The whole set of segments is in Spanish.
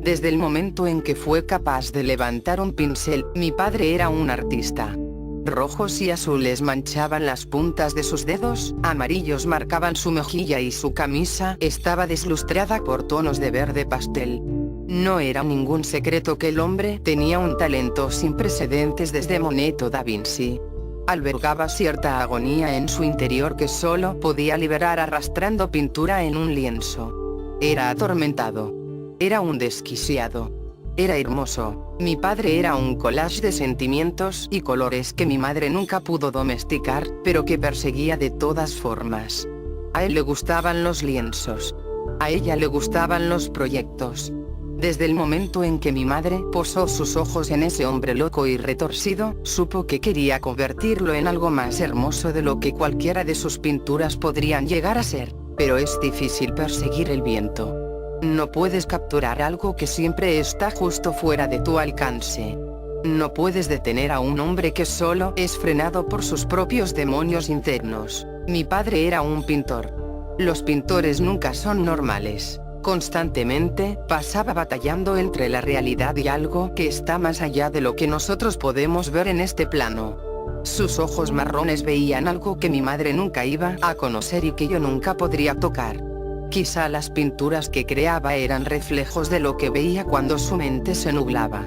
Desde el momento en que fue capaz de levantar un pincel, mi padre era un artista. Rojos y azules manchaban las puntas de sus dedos, amarillos marcaban su mejilla y su camisa estaba deslustrada por tonos de verde pastel. No era ningún secreto que el hombre tenía un talento sin precedentes desde Monet o Da Vinci. Albergaba cierta agonía en su interior que solo podía liberar arrastrando pintura en un lienzo. Era atormentado. Era un desquiciado. Era hermoso. Mi padre era un collage de sentimientos y colores que mi madre nunca pudo domesticar, pero que perseguía de todas formas. A él le gustaban los lienzos. A ella le gustaban los proyectos. Desde el momento en que mi madre posó sus ojos en ese hombre loco y retorcido, supo que quería convertirlo en algo más hermoso de lo que cualquiera de sus pinturas podrían llegar a ser. Pero es difícil perseguir el viento. No puedes capturar algo que siempre está justo fuera de tu alcance. No puedes detener a un hombre que solo es frenado por sus propios demonios internos. Mi padre era un pintor. Los pintores nunca son normales. Constantemente pasaba batallando entre la realidad y algo que está más allá de lo que nosotros podemos ver en este plano. Sus ojos marrones veían algo que mi madre nunca iba a conocer y que yo nunca podría tocar. Quizá las pinturas que creaba eran reflejos de lo que veía cuando su mente se nublaba.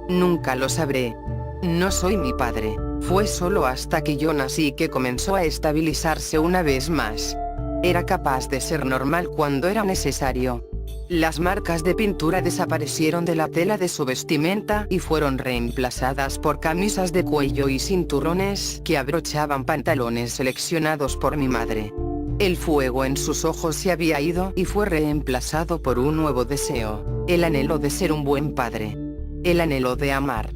Nunca lo sabré. No soy mi padre. Fue solo hasta que yo nací que comenzó a estabilizarse una vez más. Era capaz de ser normal cuando era necesario. Las marcas de pintura desaparecieron de la tela de su vestimenta y fueron reemplazadas por camisas de cuello y cinturones que abrochaban pantalones seleccionados por mi madre. El fuego en sus ojos se había ido y fue reemplazado por un nuevo deseo, el anhelo de ser un buen padre. El anhelo de amar.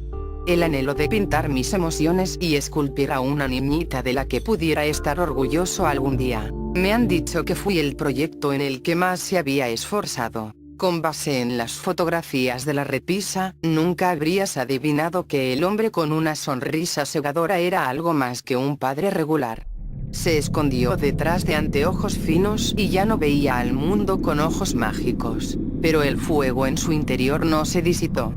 El anhelo de pintar mis emociones y esculpir a una niñita de la que pudiera estar orgulloso algún día. Me han dicho que fui el proyecto en el que más se había esforzado. Con base en las fotografías de la repisa, nunca habrías adivinado que el hombre con una sonrisa cegadora era algo más que un padre regular. Se escondió detrás de anteojos finos y ya no veía al mundo con ojos mágicos, pero el fuego en su interior no se disipó.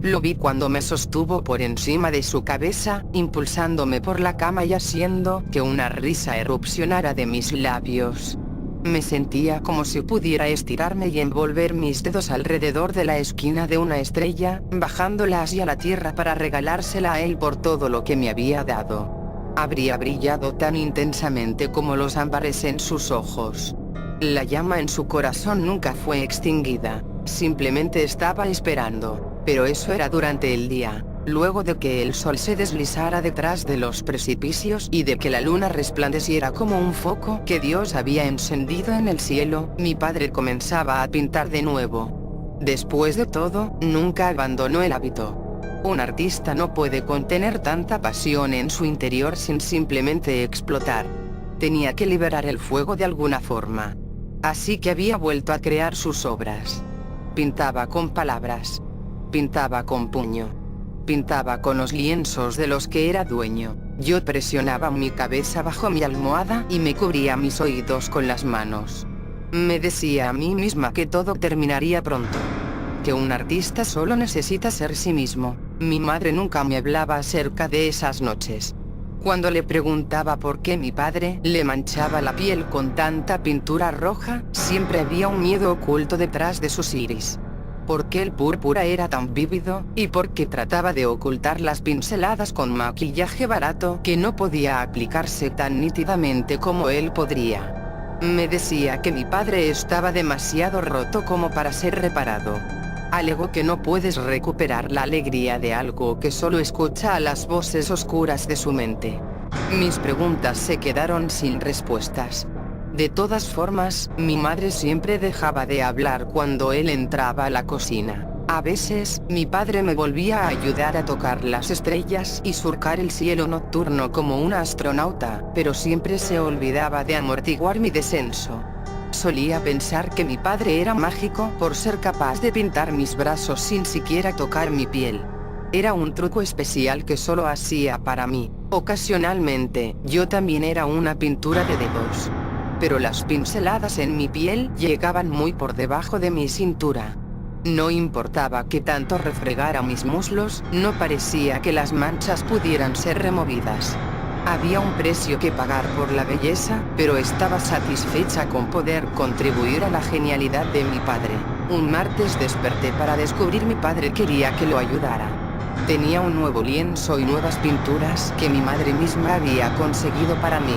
Lo vi cuando me sostuvo por encima de su cabeza, impulsándome por la cama y haciendo que una risa erupcionara de mis labios. Me sentía como si pudiera estirarme y envolver mis dedos alrededor de la esquina de una estrella, bajándola hacia la tierra para regalársela a él por todo lo que me había dado. Habría brillado tan intensamente como los ámbares en sus ojos. La llama en su corazón nunca fue extinguida, simplemente estaba esperando. Pero eso era durante el día, luego de que el sol se deslizara detrás de los precipicios y de que la luna resplandeciera como un foco que Dios había encendido en el cielo, mi padre comenzaba a pintar de nuevo. Después de todo, nunca abandonó el hábito. Un artista no puede contener tanta pasión en su interior sin simplemente explotar. Tenía que liberar el fuego de alguna forma. Así que había vuelto a crear sus obras. Pintaba con palabras. Pintaba con puño. Pintaba con los lienzos de los que era dueño. Yo presionaba mi cabeza bajo mi almohada y me cubría mis oídos con las manos. Me decía a mí misma que todo terminaría pronto. Que un artista solo necesita ser sí mismo. Mi madre nunca me hablaba acerca de esas noches. Cuando le preguntaba por qué mi padre le manchaba la piel con tanta pintura roja, siempre había un miedo oculto detrás de sus iris. ¿Por qué el púrpura era tan vívido? ¿Y por qué trataba de ocultar las pinceladas con maquillaje barato que no podía aplicarse tan nítidamente como él podría? Me decía que mi padre estaba demasiado roto como para ser reparado. Alegó que no puedes recuperar la alegría de algo que solo escucha a las voces oscuras de su mente. Mis preguntas se quedaron sin respuestas. De todas formas, mi madre siempre dejaba de hablar cuando él entraba a la cocina. A veces, mi padre me volvía a ayudar a tocar las estrellas y surcar el cielo nocturno como un astronauta, pero siempre se olvidaba de amortiguar mi descenso. Solía pensar que mi padre era mágico por ser capaz de pintar mis brazos sin siquiera tocar mi piel. Era un truco especial que solo hacía para mí. Ocasionalmente, yo también era una pintura de dedos. Pero las pinceladas en mi piel llegaban muy por debajo de mi cintura. No importaba que tanto refregara mis muslos, no parecía que las manchas pudieran ser removidas. Había un precio que pagar por la belleza, pero estaba satisfecha con poder contribuir a la genialidad de mi padre. Un martes desperté para descubrir mi padre quería que lo ayudara. Tenía un nuevo lienzo y nuevas pinturas que mi madre misma había conseguido para mí.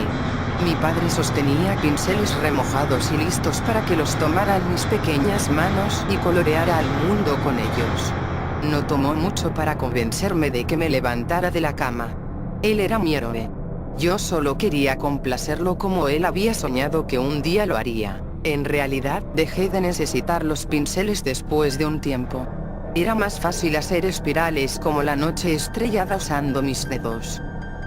Mi padre sostenía pinceles remojados y listos para que los tomara en mis pequeñas manos y coloreara al mundo con ellos. No tomó mucho para convencerme de que me levantara de la cama. Él era mi héroe. Yo solo quería complacerlo como él había soñado que un día lo haría. En realidad, dejé de necesitar los pinceles después de un tiempo. Era más fácil hacer espirales como la noche estrellada usando mis dedos.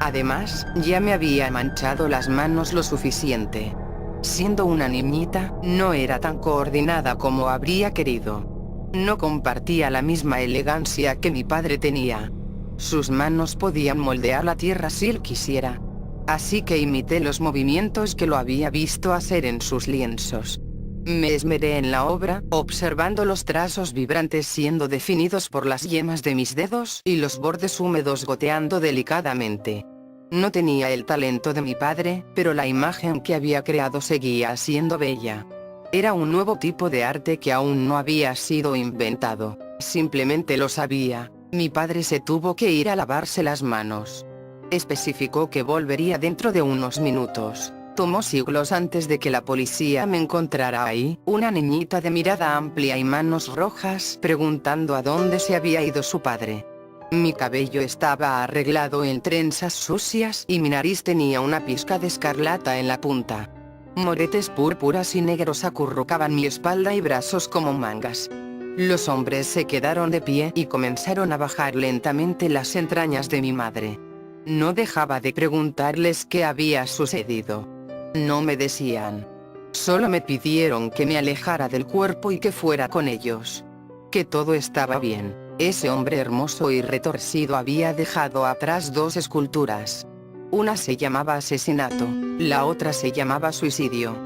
Además, ya me había manchado las manos lo suficiente. Siendo una niñita, no era tan coordinada como habría querido. No compartía la misma elegancia que mi padre tenía. Sus manos podían moldear la tierra si él quisiera. Así que imité los movimientos que lo había visto hacer en sus lienzos. Me esmeré en la obra, observando los trazos vibrantes siendo definidos por las yemas de mis dedos y los bordes húmedos goteando delicadamente. No tenía el talento de mi padre, pero la imagen que había creado seguía siendo bella. Era un nuevo tipo de arte que aún no había sido inventado, simplemente lo sabía. Mi padre se tuvo que ir a lavarse las manos. Especificó que volvería dentro de unos minutos. Tomó siglos antes de que la policía me encontrara ahí, una niñita de mirada amplia y manos rojas, preguntando a dónde se había ido su padre. Mi cabello estaba arreglado en trenzas sucias y mi nariz tenía una pizca de escarlata en la punta. Moretes púrpuras y negros acurrucaban mi espalda y brazos como mangas. Los hombres se quedaron de pie y comenzaron a bajar lentamente las entrañas de mi madre. No dejaba de preguntarles qué había sucedido. No me decían. Solo me pidieron que me alejara del cuerpo y que fuera con ellos. Que todo estaba bien. Ese hombre hermoso y retorcido había dejado atrás dos esculturas. Una se llamaba asesinato, la otra se llamaba suicidio.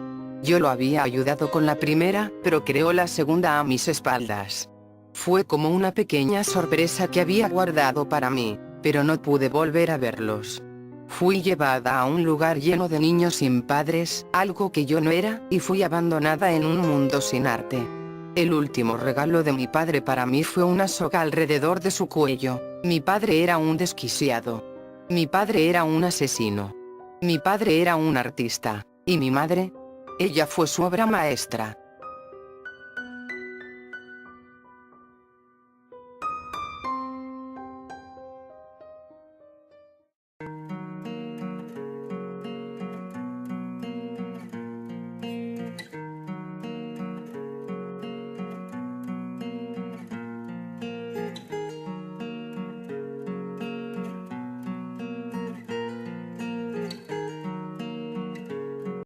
Yo lo había ayudado con la primera, pero creó la segunda a mis espaldas. Fue como una pequeña sorpresa que había guardado para mí, pero no pude volver a verlos. Fui llevada a un lugar lleno de niños sin padres, algo que yo no era, y fui abandonada en un mundo sin arte. El último regalo de mi padre para mí fue una soga alrededor de su cuello. Mi padre era un desquiciado. Mi padre era un asesino. Mi padre era un artista. ¿Y mi madre? Ella fue su obra maestra.